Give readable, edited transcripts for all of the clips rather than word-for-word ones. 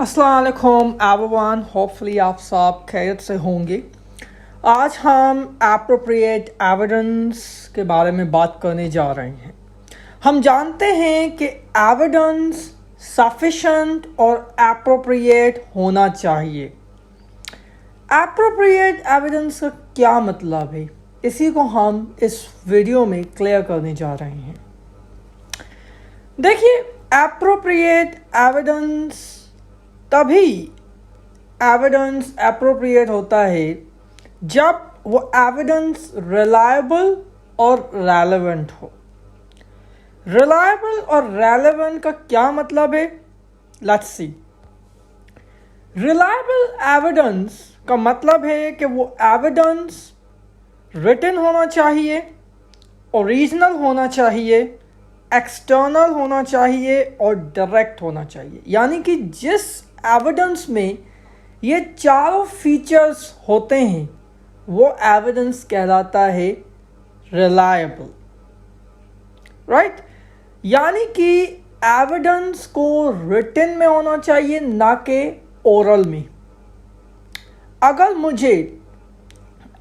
अस्सलाम वालेकुम everyone, hopefully आप सब खैरियत से होंगे। आज हम एप्रोप्रिएट एविडेंस के बारे में बात करने जा रहे हैं। हम जानते हैं कि एविडेंस सफिशेंट और एप्रोप्रिएट होना चाहिए। एप्रोप्रिएट एविडेंस का क्या मतलब है, इसी को हम इस वीडियो में क्लियर करने जा रहे हैं। देखिए, एप्रोप्रिएट एविडेंस तभी एविडेंस एप्रोप्रिएट होता है जब वो एविडेंस रिलायबल और रेलेवेंट हो। रिलायबल और रेलेवेंट का क्या मतलब है, लेट्स सी। रिलायबल एविडेंस का मतलब है कि वो एविडेंस रिटन होना चाहिए, ओरिजिनल होना चाहिए, एक्सटर्नल होना चाहिए और डायरेक्ट होना चाहिए। यानी कि जिस एविडेंस में ये चारों फीचर्स होते हैं वो एविडेंस कहलाता है रिलायबल, राइट। यानी कि एविडेंस को रिटन में होना चाहिए, ना कि ओरल में। अगर मुझे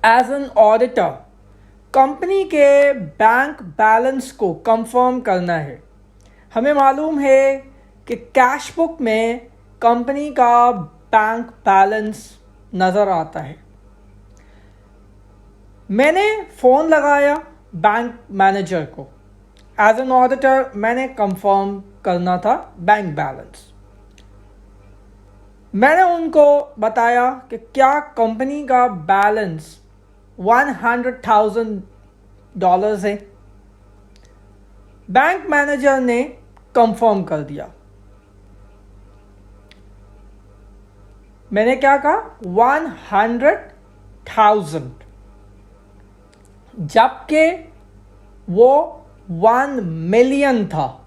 एज एन ऑडिटर कंपनी के बैंक बैलेंस को कंफर्म करना है, हमें मालूम है कि कैश बुक में कंपनी का बैंक बैलेंस नज़र आता है। मैंने फ़ोन लगाया बैंक मैनेजर को, एज एन ऑडिटर मैंने कंफर्म करना था बैंक बैलेंस। मैंने उनको बताया कि क्या कंपनी का बैलेंस $100,000 है। बैंक मैनेजर ने कंफर्म कर दिया। मैंने क्या कहा, 100,000, जबकि वो 1 मिलियन था।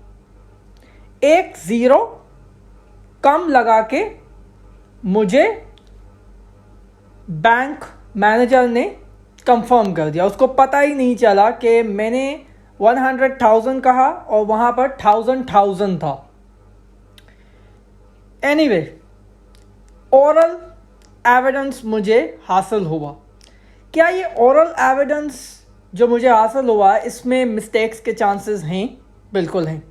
एक ज़ीरो कम लगा के मुझे बैंक मैनेजर ने कंफर्म कर दिया। उसको पता ही नहीं चला कि मैंने 100,000 कहा और वहाँ पर 1000 था। एनीवे, ओरल एविडेंस मुझे हासिल हुआ। क्या ये ओरल एविडेंस जो मुझे हासिल हुआ, इसमें मिस्टेक्स के चांसेस हैं? बिल्कुल हैं।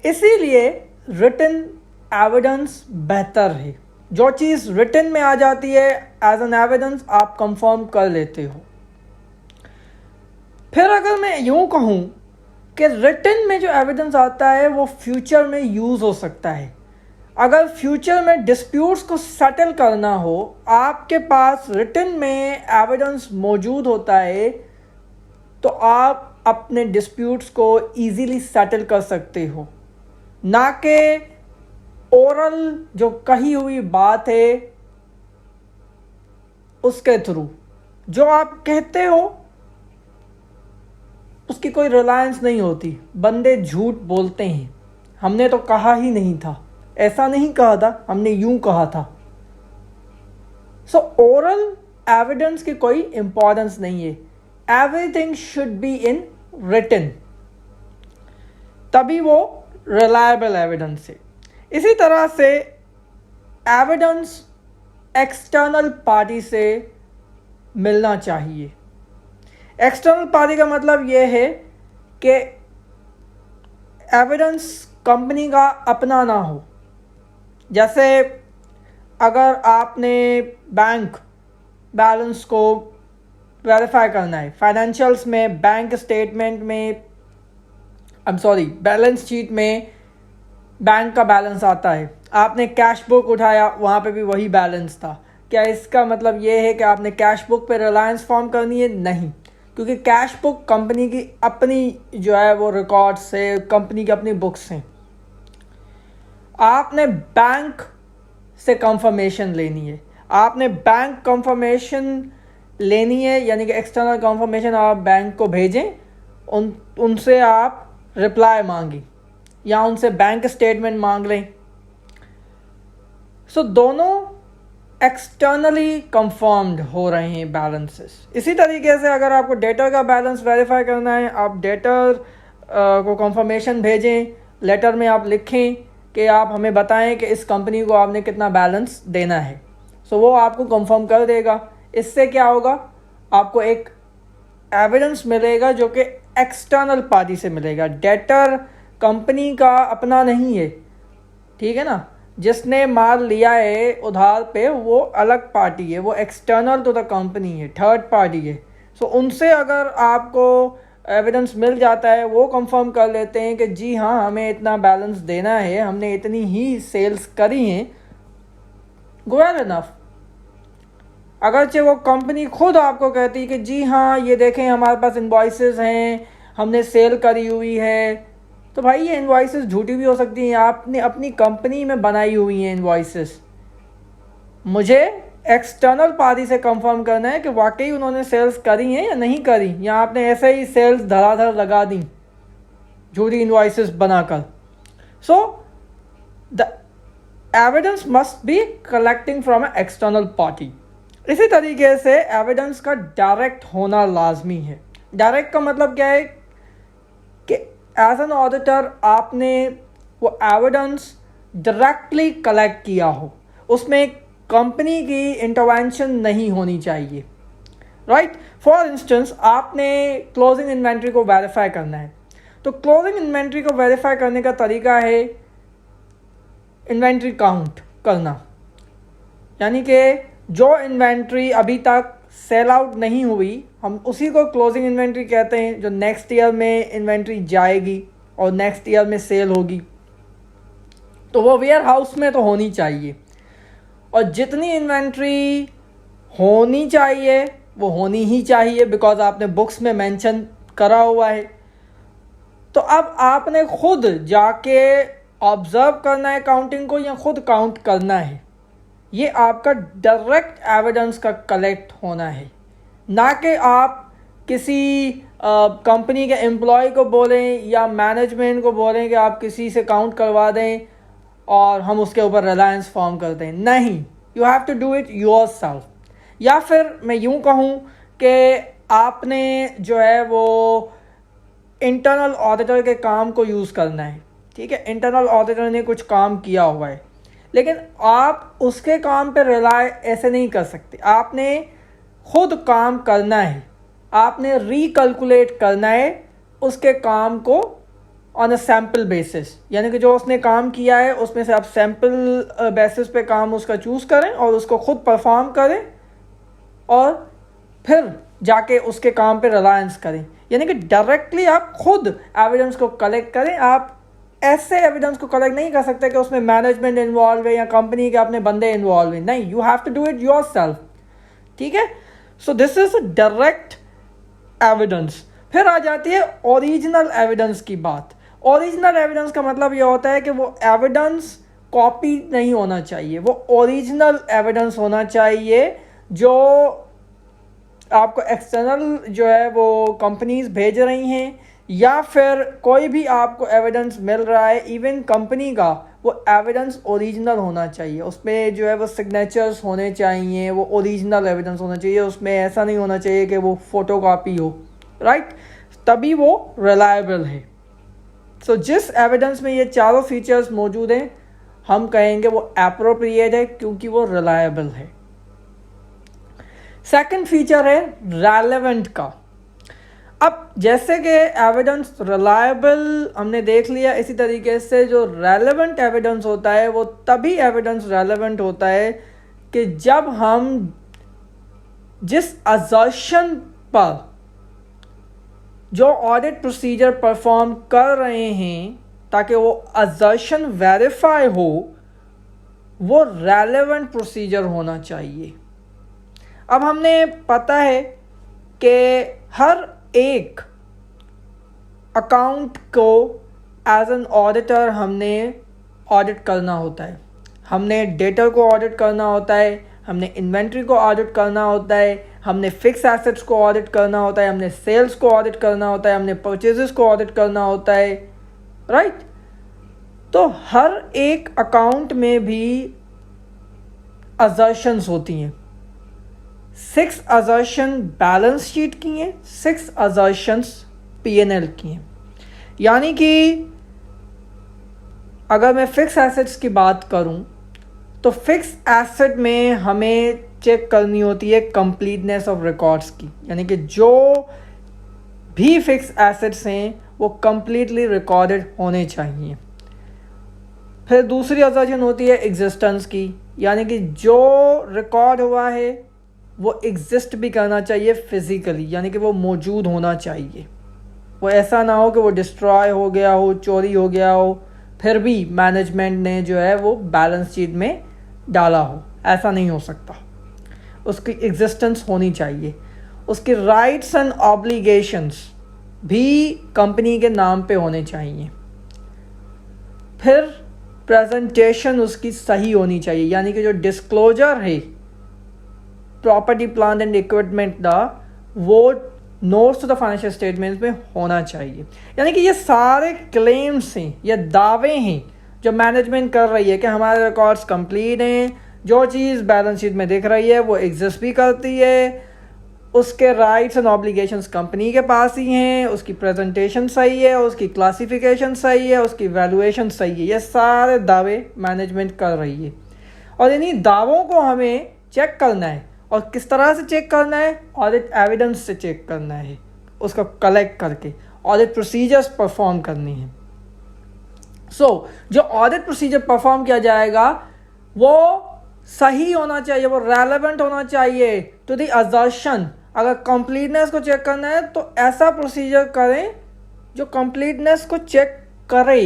इसीलिए रिटन एविडेंस बेहतर है। जो चीज़ रिटन में आ जाती है एज एन एविडेंस, आप कंफर्म कर लेते हो। फिर अगर मैं यूँ कहूँ कि रिटन में जो एविडेंस आता है वो फ्यूचर में यूज़ हो सकता है। अगर फ्यूचर में डिस्प्यूट्स को सेटल करना हो, आपके पास रिटन में एविडेंस मौजूद होता है, तो आप अपने डिस्प्यूट्स को इजीली सेटल कर सकते हो, ना कि ओरल जो कही हुई बात है उसके थ्रू। जो आप कहते हो उसकी कोई रिलायंस नहीं होती। बंदे झूठ बोलते हैं, हमने तो कहा ही नहीं था, ऐसा नहीं कहा था, हमने यूं कहा था। सो ओरल एविडेंस की कोई इंपॉर्टेंस नहीं है। Everything should be in written, तभी वो रिलायबल एविडेंस है। इसी तरह से एविडेंस एक्सटर्नल पार्टी से मिलना चाहिए। एक्सटर्नल पार्टी का मतलब ये है कि एविडेंस कंपनी का अपना ना हो। जैसे अगर आपने बैंक बैलेंस को वेरीफाई करना है, फाइनेंशियल्स में, बैंक स्टेटमेंट में, बैलेंस शीट में बैंक का बैलेंस आता है, आपने कैश बुक उठाया, वहाँ पे भी वही बैलेंस था। क्या इसका मतलब ये है कि आपने कैश बुक पे रिलायंस फॉर्म करनी है? नहीं, क्योंकि कैश बुक कंपनी की अपनी जो है वो रिकॉर्ड्स है, कंपनी की अपनी बुक्स हैं। आपने बैंक से कंफर्मेशन लेनी है, आपने बैंक कंफर्मेशन लेनी है, यानी कि एक्सटर्नल कंफर्मेशन आप बैंक को भेजें, उनसे आप रिप्लाई मांगी या उनसे बैंक स्टेटमेंट मांग लें। सो दोनों एक्सटर्नली कंफर्म्ड हो रहे हैं बैलेंसेस। इसी तरीके से अगर आपको डेटर का बैलेंस वेरीफाई करना है, आप डेटर को कंफर्मेशन भेजें, लेटर में आप लिखें कि आप हमें बताएं कि इस कंपनी को आपने कितना बैलेंस देना है। सो वो आपको कंफर्म कर देगा। इससे क्या होगा, आपको एक एविडेंस मिलेगा जो कि एक्सटर्नल पार्टी से मिलेगा। डेटर कंपनी का अपना नहीं है, ठीक है ना। जिसने माल लिया है उधार पे वो अलग पार्टी है, वो एक्सटर्नल टू द कंपनी है, थर्ड पार्टी है। सो उनसे अगर आपको एविडेंस मिल जाता है, वो कंफर्म कर लेते हैं कि जी हाँ हमें इतना बैलेंस देना है, हमने इतनी ही सेल्स करी हैं, गुड इनफ। अगरचे वो कंपनी खुद आपको कहती है कि जी हाँ ये देखें हमारे पास इनवॉइसेस हैं, हमने सेल करी हुई है, तो भाई ये इनवॉइसेस झूठी भी हो सकती हैं, आपने अपनी कंपनी में बनाई हुई हैं इनवॉइसेस। मुझे एक्सटर्नल पार्टी से कंफर्म करना है कि वाकई उन्होंने सेल्स करी हैं या नहीं करी, या आपने ऐसे ही सेल्स धड़ाधड़ लगा दी झूठी इनवॉइसेस बनाकर। So the evidence must be collecting from A external party. इसी तरीके से एविडेंस का डायरेक्ट होना लाजमी है। डायरेक्ट का मतलब क्या है कि एज एन ऑडिटर आपने वो एविडेंस डायरेक्टली कलेक्ट किया हो, उसमें कंपनी की इंटरवेंशन नहीं होनी चाहिए, राइट। फॉर इंस्टेंस आपने क्लोजिंग इन्वेंट्री को वेरीफाई करना है, तो क्लोजिंग इन्वेंट्री को वेरीफाई करने का तरीका है इन्वेंट्री काउंट करना, यानी कि जो इन्वेंट्री अभी तक सेल आउट नहीं हुई हम उसी को क्लोजिंग इन्वेंट्री कहते हैं, जो नेक्स्ट ईयर में इन्वेंट्री जाएगी और नेक्स्ट ईयर में सेल होगी, तो वो वेयर हाउस में तो होनी चाहिए। और जितनी इन्वेंट्री होनी चाहिए वो होनी ही चाहिए, बिकॉज आपने बुक्स में मेंशन करा हुआ है। तो अब आपने खुद जाके ऑब्जर्व करना है काउंटिंग को, या खुद काउंट करना है, ये आपका डायरेक्ट एविडेंस का कलेक्ट होना है। ना कि आप किसी कंपनी के एम्प्लॉय को बोलें या मैनेजमेंट को बोलें कि आप किसी से काउंट करवा दें और हम उसके ऊपर रिलायंस फॉर्म कर दें। नहीं, you have to do it yourself. या फिर मैं यूँ कहूँ कि आपने जो है वो इंटरनल ऑडिटर के काम को यूज़ करना है, ठीक है। इंटरनल ऑडिटर ने कुछ काम किया हुआ है, लेकिन आप उसके काम पे रिलाय ऐसे नहीं कर सकते। आपने खुद काम करना है, आपने रिकैलकुलेट करना है उसके काम को ऑन अ सैम्पल बेसिस, यानी कि जो उसने काम किया है उसमें से आप सैम्पल बेसिस पे काम उसका चूज़ करें और उसको खुद परफॉर्म करें और फिर जाके उसके काम पे रिलायंस करें। यानी कि डायरेक्टली आप खुद एविडेंस को कलेक्ट करें। आप ऐसे एविडेंस को कलेक्ट नहीं कर सकते कि उसमें मैनेजमेंट इन्वॉल्व है या कंपनी के अपने बंदे इन्वॉल्व हैं। नहीं, you have to do it yourself, ठीक है। So this is direct evidence. फिर आ जाती है ओरिजिनल एविडेंस की बात। ओरिजिनल एविडेंस का मतलब ये होता है कि वो एविडेंस कॉपी नहीं होना चाहिए, वो ओरिजिनल एविडेंस होना चाहिए जो आपको एक्सटर्नल जो है वो कंपनीज भेज रही हैं, या फिर कोई भी आपको एविडेंस मिल रहा है इवन कंपनी का, वो एविडेंस ओरिजिनल होना चाहिए। उसमें जो है वो सिग्नेचर्स होने चाहिए, वो ओरिजिनल एविडेंस होना चाहिए। उसमें ऐसा नहीं होना चाहिए कि वो फोटोकॉपी हो, राइट, तभी वो रिलायबल है। सो जिस एविडेंस में ये चारों फीचर्स मौजूद हैं हम कहेंगे वो एप्रोप्रिएट है, क्योंकि वो रिलायबल है। सेकंड फीचर है रेलेवेंट का। अब जैसे कि एविडेंस रिलायबल हमने देख लिया, इसी तरीके से जो रेलेवेंट एविडेंस होता है वो तभी एविडेंस रेलेवेंट होता है कि जब हम जिस असर्शन पर जो ऑडिट प्रोसीजर परफॉर्म कर रहे हैं ताकि वो असर्शन वेरीफाई हो, वो रेलेवेंट प्रोसीजर होना चाहिए। अब हमने पता है कि हर एक अकाउंट को एज एन ऑडिटर हमने ऑडिट करना होता है। हमने डेटर को ऑडिट करना होता है, हमने इन्वेंट्री को ऑडिट करना होता है, हमने फिक्स एसेट्स को ऑडिट करना होता है, हमने सेल्स को ऑडिट करना होता है, हमने परचेजेस को ऑडिट करना होता है, राइट। तो हर एक अकाउंट में भी असर्शंस होती हैं। 6 असर्शन बैलेंस शीट की हैं, 6 असर्शंस P&L की हैं। यानी कि अगर मैं फिक्स एसेट्स की बात करूं तो फिक्स एसेट में हमें चेक करनी होती है कंप्लीटनेस ऑफ रिकॉर्ड्स की, यानी कि जो भी फिक्स एसेट्स हैं वो कंप्लीटली रिकॉर्डेड होने चाहिए। फिर दूसरी असर्शन होती है एग्जिस्टेंस की, यानी कि जो रिकॉर्ड हुआ है वो एग्जिस्ट भी करना चाहिए फिजिकली, यानी कि वो मौजूद होना चाहिए। वो ऐसा ना हो कि वो डिस्ट्रॉय हो गया हो, चोरी हो गया हो, फिर भी मैनेजमेंट ने जो है वो बैलेंस शीट में डाला हो, ऐसा नहीं हो सकता। उसकी एग्जिस्टेंस होनी चाहिए। उसके राइट्स एंड ऑब्लिगेशंस भी कंपनी के नाम पे होने चाहिए। फिर प्रेजेंटेशन उसकी सही होनी चाहिए, यानी कि जो डिस्क्लोजर है प्रॉपर्टी प्लांट एंड इक्विपमेंट का, वो notes to the financial statements में होना चाहिए। यानी कि ये सारे क्लेम्स हैं, ये दावे हैं जो मैनेजमेंट कर रही है कि हमारे रिकॉर्ड्स कंप्लीट हैं, जो चीज़ बैलेंस शीट में दिख रही है वो एग्जिस्ट भी करती है, उसके राइट्स एंड ऑब्लिगेशंस कंपनी के पास ही हैं, उसकी प्रेजेंटेशन सही है, उसकी क्लासिफिकेशन सही है, उसकी वैल्यूएशन सही है। ये सारे दावे मैनेजमेंट कर रही है और इन्हीं दावों को हमें चेक करना है। और किस तरह से चेक करना है? ऑडिट एविडेंस से चेक करना है, उसको कलेक्ट करके ऑडिट प्रोसीजर्स परफॉर्म करनी है। जो ऑडिट प्रोसीजर परफॉर्म किया जाएगा वो सही होना चाहिए, वो रेलेवेंट होना चाहिए टू द असर्शन। अगर कंप्लीटनेस को चेक करना है तो ऐसा प्रोसीजर करें जो कंप्लीटनेस को चेक करे।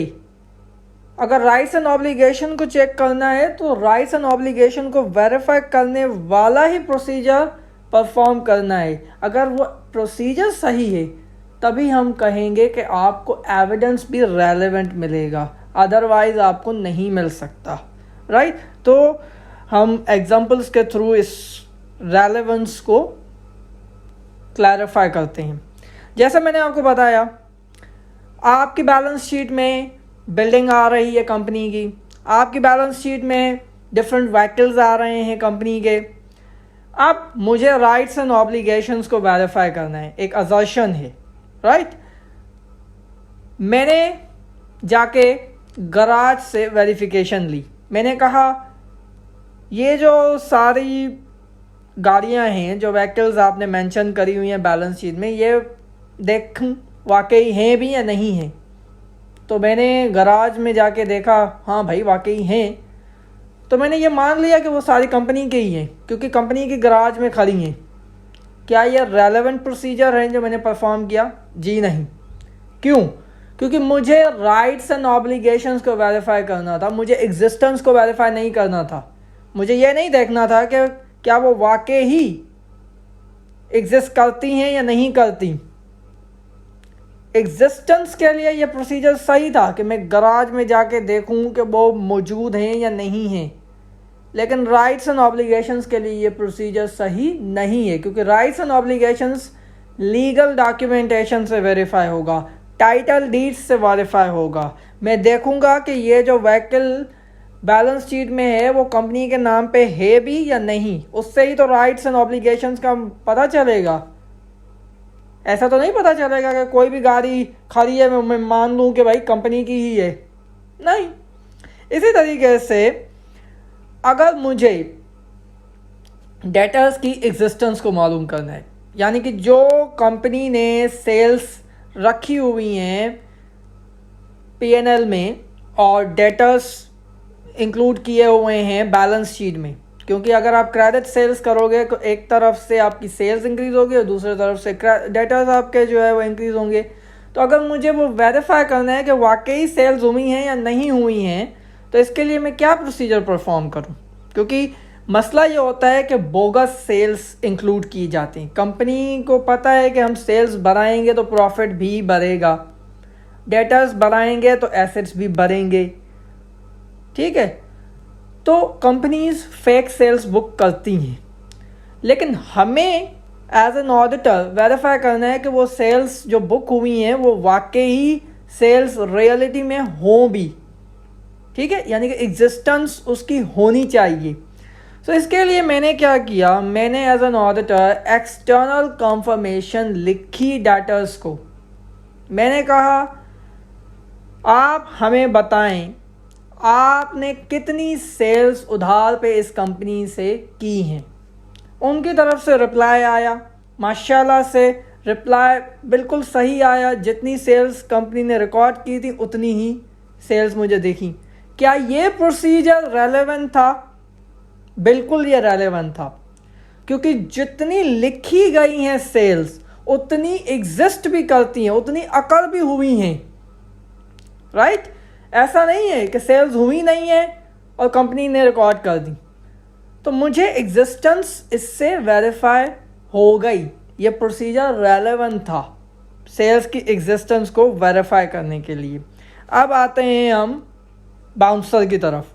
अगर राइट्स एंड ऑब्लिगेशन को चेक करना है तो राइट्स एंड ऑब्लिगेशन को वेरीफाई करने वाला ही प्रोसीजर परफॉर्म करना है। अगर वो प्रोसीजर सही है तभी हम कहेंगे कि आपको एविडेंस भी रेलेवेंट मिलेगा, अदरवाइज आपको नहीं मिल सकता, राइट। तो हम एग्जांपल्स के थ्रू इस रेलेवेंस को क्लैरिफाई करते हैं। जैसा मैंने आपको बताया, आपकी बैलेंस शीट में बिल्डिंग आ रही है कंपनी की, आपकी बैलेंस शीट में डिफरेंट व्हीकल्स आ रहे हैं कंपनी के। अब मुझे राइट्स एंड ऑब्लिगेशंस को वेरीफाई करना है, एक असर्शन है, राइट। मैंने जाके गराज से वेरिफिकेशन ली, मैंने कहा ये जो सारी गाड़ियां हैं, जो व्हीकल्स आपने मेंशन करी हुई हैं बैलेंस शीट में, ये देखूं वाकई हैं भी या नहीं हैं। तो मैंने गराज में जाके देखा, हाँ भाई वाकई हैं। तो मैंने ये मान लिया कि वो सारी कंपनी के ही हैं, क्योंकि कंपनी की गराज में खड़ी हैं। क्या ये रेलेवेंट प्रोसीजर है जो मैंने परफॉर्म किया? जी नहीं। क्यों? क्योंकि मुझे राइट्स एंड ऑब्लिगेशंस को वेरीफाई करना था, मुझे एग्जिस्टेंस को वेरीफाई नहीं करना था। मुझे ये नहीं देखना था कि क्या वो वाकई ही एग्जिस्ट करती हैं या नहीं करती। एग्जिस्टेंस के लिए ये प्रोसीजर सही था कि मैं गराज में जाके देखूं कि वो मौजूद हैं या नहीं हैं, लेकिन राइट्स एंड ऑब्लिगेशंस के लिए ये प्रोसीजर सही नहीं है, क्योंकि rights and obligations legal documentation से वेरीफाई होगा, टाइटल डीड्स से वेरीफाई होगा। मैं देखूंगा कि ये जो व्हीकल बैलेंस शीट में है वो कंपनी के नाम पे है भी या नहीं, उससे ही तो राइट्स एंड ऑब्लिगेशंस का पता चलेगा। ऐसा तो नहीं पता चलेगा कि कोई भी गाड़ी खड़ी है मैं मान लूँ कि भाई कंपनी की ही है, नहीं। इसी तरीके से अगर मुझे डेटर्स की एग्जिस्टेंस को मालूम करना है, यानी कि जो कंपनी ने सेल्स रखी हुई हैं पीएनएल में और डेटर्स इंक्लूड किए हुए हैं बैलेंस शीट में, क्योंकि अगर आप क्रेडिट सेल्स करोगे तो एक तरफ से आपकी सेल्स इंक्रीज होगी और दूसरी तरफ से डेटर्स आपके जो है वो इंक्रीज होंगे। तो अगर मुझे वो वेरीफाई करना है कि वाकई सेल्स हुई हैं या नहीं हुई हैं, तो इसके लिए मैं क्या प्रोसीजर परफॉर्म करूं? क्योंकि मसला ये होता है कि बोगस सेल्स इंक्लूड की जाती हैं। कंपनी को पता है कि हम सेल्स बढ़ाएंगे तो प्रॉफिट भी बढ़ेगा, डेटर्स बढ़ाएंगे तो एसेट्स भी बढ़ेंगे, ठीक है। तो कंपनीज फेक सेल्स बुक करती हैं, लेकिन हमें एज एन ऑडिटर वेरीफाई करना है कि वो सेल्स जो बुक हुई हैं वो वाकई सेल्स रियलिटी में हो भी, ठीक है, यानी कि एग्जिस्टेंस उसकी होनी चाहिए। तो इसके लिए मैंने क्या किया, मैंने as an auditor external confirmation लिखी डेटर्स को। मैंने कहा आप हमें बताएं आपने कितनी सेल्स उधार पे इस कंपनी से की हैं। उनकी तरफ से रिप्लाई आया, माशाल्लाह से रिप्लाई बिल्कुल सही आया। जितनी सेल्स कंपनी ने रिकॉर्ड की थी उतनी ही सेल्स मुझे देखी। क्या ये प्रोसीजर रेलेवेंट था? बिल्कुल ये रेलेवेंट था, क्योंकि जितनी लिखी गई हैं सेल्स उतनी एग्जिस्ट भी करती हैं, उतनी अकल भी हुई हैं, राइट? ऐसा नहीं है कि सेल्स हुई नहीं है और कंपनी ने रिकॉर्ड कर दी। तो मुझे एग्जिस्टेंस इससे वेरीफाई हो गई। ये प्रोसीजर रेलेवेंट था सेल्स की एग्जिस्टेंस को वेरीफाई करने के लिए। अब आते हैं हम बाउंसर की तरफ।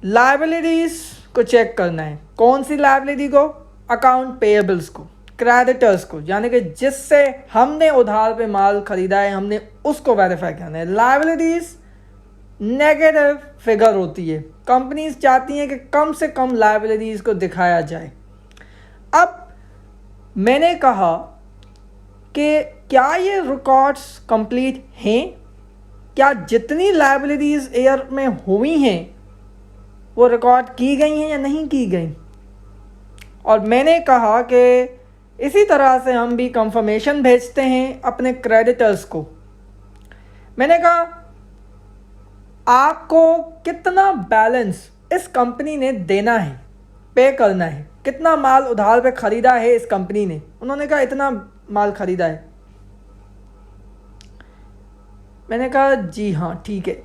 लायबिलिटीज़ को चेक करना है। कौन सी लायबिलिटी को? अकाउंट पेएबल्स को, क्रेडिटर्स को, यानी कि जिससे हमने उधार पे माल खरीदा है हमने उसको वेरीफाई करना है। लायबिलिटीज़ नेगेटिव फिगर होती है। कंपनीज चाहती हैं कि कम से कम लायबिलिटीज़ को दिखाया जाए। अब मैंने कहा कि क्या ये रिकॉर्ड्स कंप्लीट हैं? क्या जितनी लायबिलिटीज़ ईयर में हुई हैं वो रिकॉर्ड की गई हैं या नहीं की गई? और मैंने कहा कि इसी तरह से हम भी कंफर्मेशन भेजते हैं अपने क्रेडिटर्स को। मैंने कहा आपको कितना बैलेंस इस कंपनी ने देना है, पे करना है, कितना माल उधार पे ख़रीदा है इस कंपनी ने। उन्होंने कहा इतना माल ख़रीदा है। मैंने कहा जी हाँ ठीक है,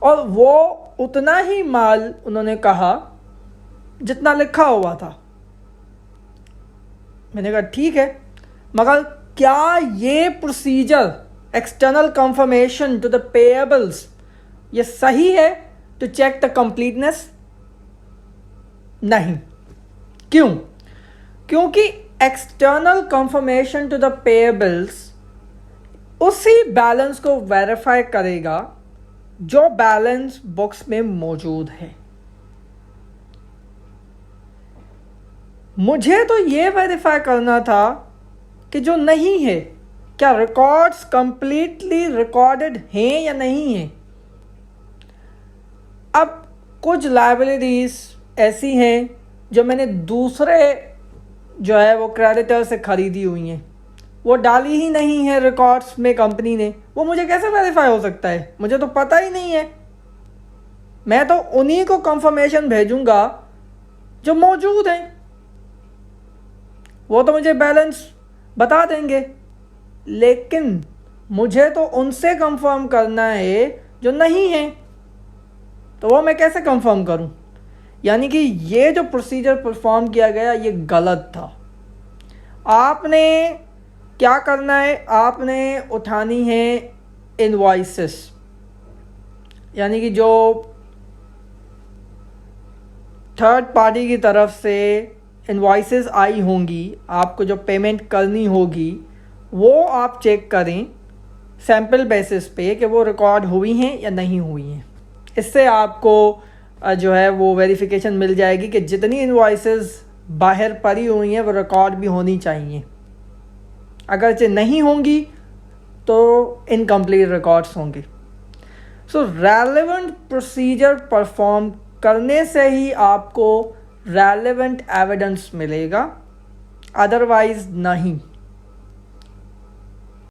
और वो उतना ही माल उन्होंने कहा जितना लिखा हुआ था। मैंने कहा ठीक है, मगर क्या ये procedure external confirmation to the payables ये सही है टू चेक द कंप्लीटनेस? नहीं। क्यों? क्योंकि external confirmation to the payables उसी बैलेंस को वेरीफाई करेगा जो बैलेंस बुक्स में मौजूद है। मुझे तो ये वेरीफाई करना था कि जो नहीं है, क्या रिकॉर्ड्स कंप्लीटली रिकॉर्डेड हैं या नहीं हैं। अब कुछ लायबिलिटीज़ ऐसी हैं जो मैंने दूसरे जो है वो क्रेडिटर से ख़रीदी हुई हैं, वो डाली ही नहीं है रिकॉर्ड्स में कंपनी ने। वो मुझे कैसे वेरीफाई हो सकता है? मुझे तो पता ही नहीं है। मैं तो उन्हीं को कंफर्मेशन भेजूंगा जो मौजूद हैं, वो तो मुझे बैलेंस बता देंगे। लेकिन मुझे तो उनसे कंफर्म करना है जो नहीं है, तो वो मैं कैसे कंफर्म करूं? यानी कि ये जो प्रोसीजर परफॉर्म किया गया ये गलत था। आपने क्या करना है? आपने उठानी है इनवॉइसेस, यानी कि जो थर्ड पार्टी की तरफ से इनवॉइसेस आई होंगी, आपको जो पेमेंट करनी होगी वो आप चेक करें सैम्पल बेसिस पे कि वो रिकॉर्ड हुई हैं या नहीं हुई हैं। इससे आपको जो है वो वेरिफिकेशन मिल जाएगी कि जितनी इनवॉइसेस बाहर पड़ी हुई हैं वो रिकॉर्ड भी होनी चाहिए। अगरचे नहीं होंगी तो इनकम्प्लीट रिकॉर्ड्स होंगे। सो रेलेवेंट प्रोसीजर परफॉर्म करने से ही आपको रेलेवेंट एविडेंस मिलेगा, अदरवाइज नहीं।